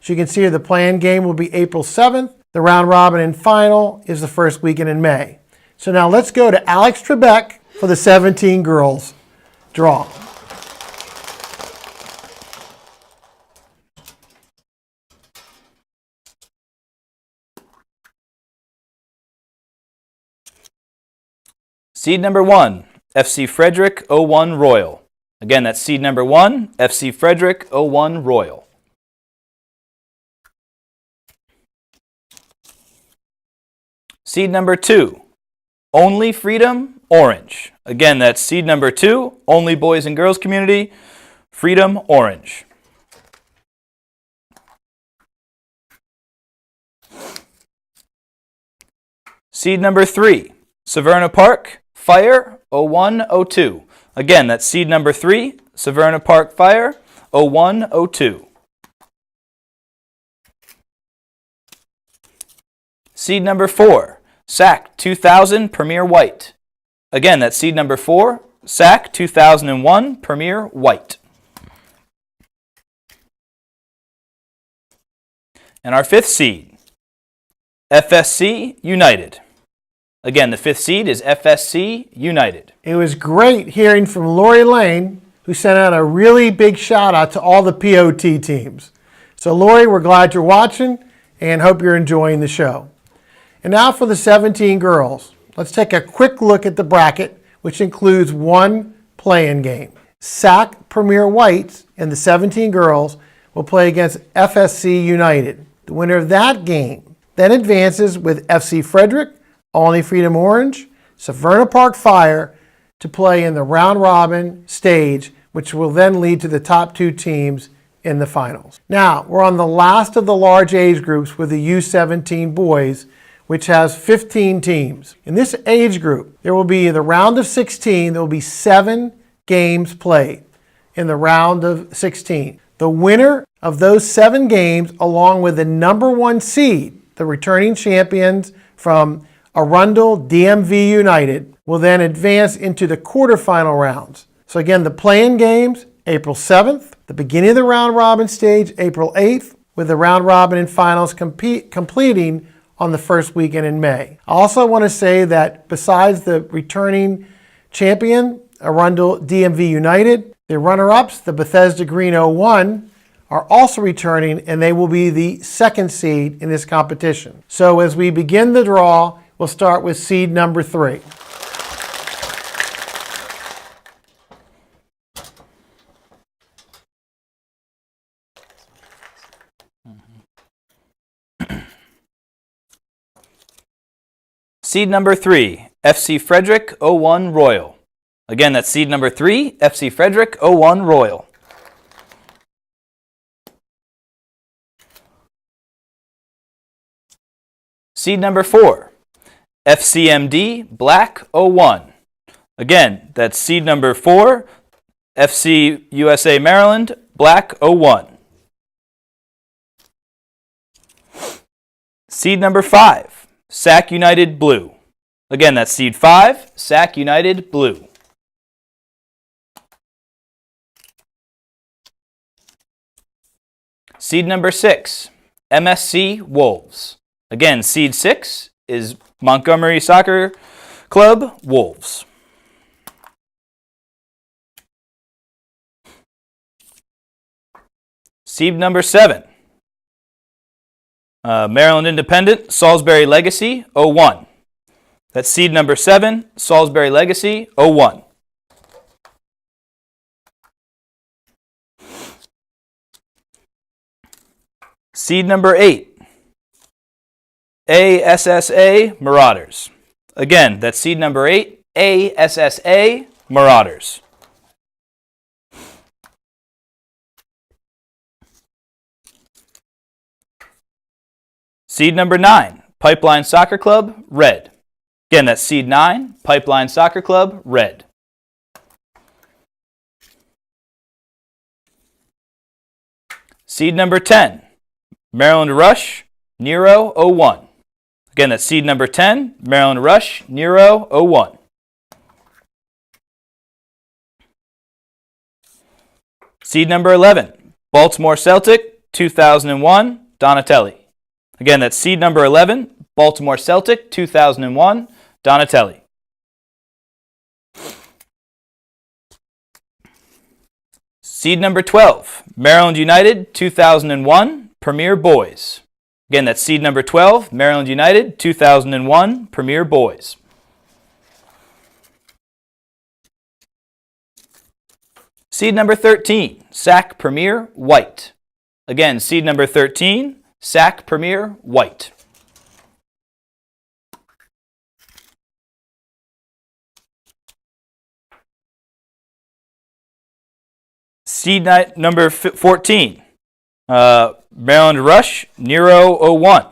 As you can see, the play-in game will be April 7th. The round robin and final is the first weekend in May. So now let's go to Alex Trebek for the 17 girls draw. Seed number 1, FC Frederick 01 Royal. Again, that's seed number 1, FC Frederick 01 Royal. Seed number 2, Only Freedom, Orange. Again, that's seed number 2, Only Boys and Girls Community, Freedom, Orange. Seed number 3, Severna Park, Fire, 0102. Again, that's seed number 3, Severna Park Fire, 0102. Seed number 4, SAC 2000 Premier White. Again, that's seed number 4, SAC 2001 Premier White. And our 5th seed, FSC United. Again, the 5th seed is FSC United. It was great hearing from Lori Lane, who sent out a really big shout out to all the POT teams. So Lori, we're glad you're watching and hope you're enjoying the show. And now for the 17 girls. Let's take a quick look at the bracket, which includes one play-in game. SAC Premier Whites and the 17 girls will play against FSC United. The winner of that game then advances with FC Frederick, Only Freedom Orange, Severna Park Fire to play in the round-robin stage, which will then lead to the top 2 teams in the finals. Now, we're on the last of the large age groups with the U17 boys, which has 15 teams. In this age group, there will be the round of 16, there will be 7 games played in the round of 16. The winner of those 7 games, along with the number 1 seed, the returning champions from Arundel DMV United, will then advance into the quarterfinal rounds. So again, the play-in games, April 7th, the beginning of the round-robin stage, April 8th, with the round-robin and finals completing on the first weekend in May. I also want to say that besides the returning champion, Arundel DMV United, the runner-ups, the Bethesda Green 01, are also returning, and they will be the 2nd seed in this competition. So as we begin the draw, we'll start with seed number 3. Seed number 3, FC Frederick 01 Royal. Again, that's seed number 3, FC Frederick 01 Royal. Seed number 4, FCMD Black 01. Again, that's seed number 4, FC USA Maryland Black 01. Seed number 5, SAC United Blue. Again, that's seed 5, SAC United Blue. Seed number 6, MSC Wolves. Again, seed 6 is Montgomery Soccer Club Wolves. Seed number 7, Maryland Independent Salisbury Legacy 01. That's seed number 7, Salisbury Legacy 01. Seed number 8, ASSA Marauders. Again, that's seed number 8, ASSA Marauders. Seed number 9, Pipeline Soccer Club, Red. Again, that's seed 9, Pipeline Soccer Club, Red. Seed number 10, Maryland Rush, Nero 01. Again, that's seed number 10, Maryland Rush, Nero 01. Seed number 11, Baltimore Celtic, 2001, Donatelli. Again, that's seed number 11, Baltimore Celtic, 2001, Donatelli. Seed number 12, Maryland United, 2001, Premier Boys. Again, that's seed number 12, Maryland United, 2001, Premier Boys. Seed number 13, SAC Premier White. Again, seed number 13, SAC Premier White. Seed number 14, Maryland Rush, Nero 01.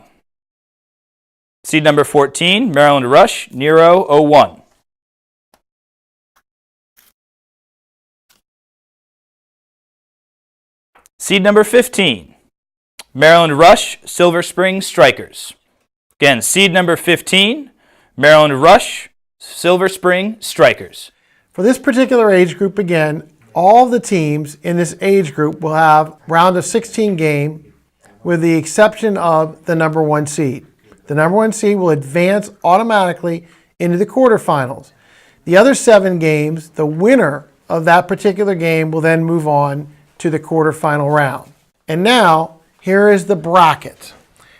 Seed number 14, Maryland Rush, Nero 01. Seed number 15, Maryland Rush, Silver Spring Strikers. Again, seed number 15, Maryland Rush, Silver Spring Strikers. For this particular age group, again, all the teams in this age group will have round of 16 game, with the exception of the number 1 seed. The number 1 seed will advance automatically into the quarterfinals. The other 7 games, the winner of that particular game will then move on to the quarterfinal round. And now, here is the bracket.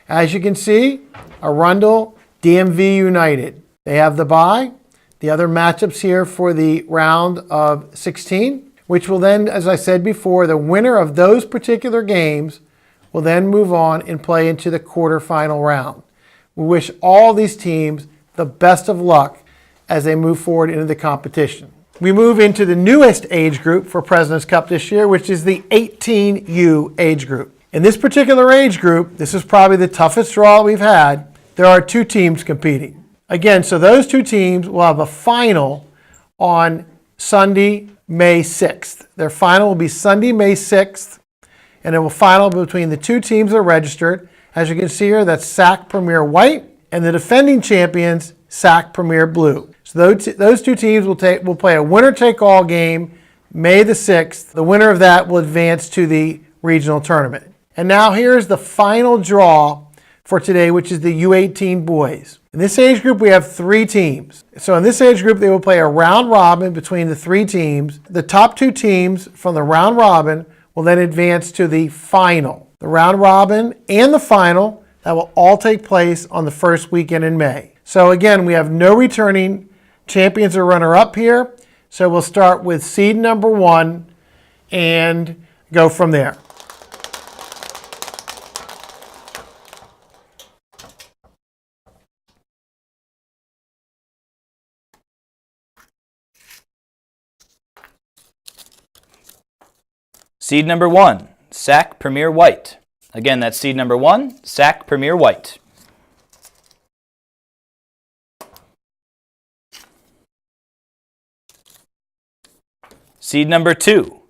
As you can see, Arundel, DMV United. They have the bye. The other matchups here for the round of 16, which will then, as I said before, the winner of those particular games will then move on and play into the quarterfinal round. We wish all these teams the best of luck as they move forward into the competition. We move into the newest age group for President's Cup this year, which is the 18U age group. In this particular age group, this is probably the toughest draw we've had. There are 2 teams competing. Again, so those 2 teams will have a final on Sunday, May 6th. Their final will be Sunday, May 6th, and it will final between the 2 teams that are registered. As you can see here, that's SAC Premier White and the defending champions, SAC Premier Blue. So those 2 teams will play a winner-take-all game May the 6th. The winner of that will advance to the regional tournament. And now here's the final draw for today, which is the U18 boys. In this age group, we have 3 teams. So in this age group, they will play a round robin between the 3 teams. The top 2 teams from the round robin will then advance to the final. The round robin and the final, that will all take place on the first weekend in May. So again, we have no returning champions or runner-up here. So we'll start with seed number 1 and go from there. Seed number 1, SAC Premier White. Again, that's seed number 1, SAC Premier White. Seed number 2,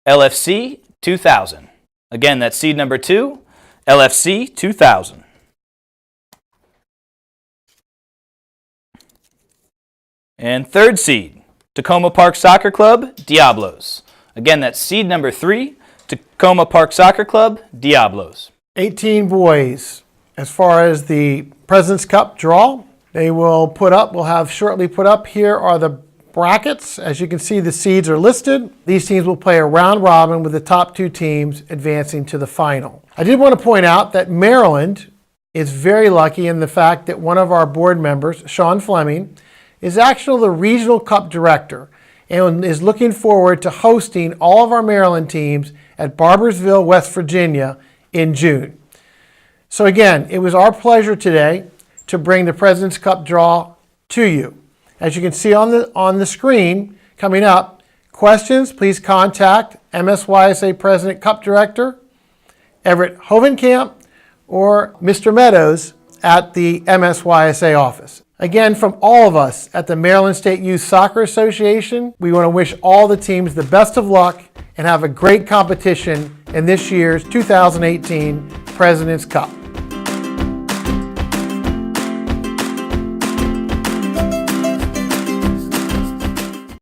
LFC 2000. Again, that's seed number 2, LFC 2000. And third seed, Tacoma Park Soccer Club, Diablos. Again, that's seed number 3, Tacoma Park Soccer Club, Diablos. 18 boys. As far as the President's Cup draw, they will have shortly put up. Here are the brackets. As you can see, the seeds are listed. These teams will play a round robin with the top 2 teams advancing to the final. I did want to point out that Maryland is very lucky in the fact that one of our board members, Sean Fleming, is actually the Regional Cup Director and is looking forward to hosting all of our Maryland teams at Barboursville, West Virginia in June. So again, it was our pleasure today to bring the President's Cup draw to you. As you can see on the screen coming up, questions, please contact MSYSA President Cup Director Everett Hovenkamp or Mr. Meadows at the MSYSA office. Again, from all of us at the Maryland State Youth Soccer Association, we want to wish all the teams the best of luck and have a great competition in this year's 2018 President's Cup.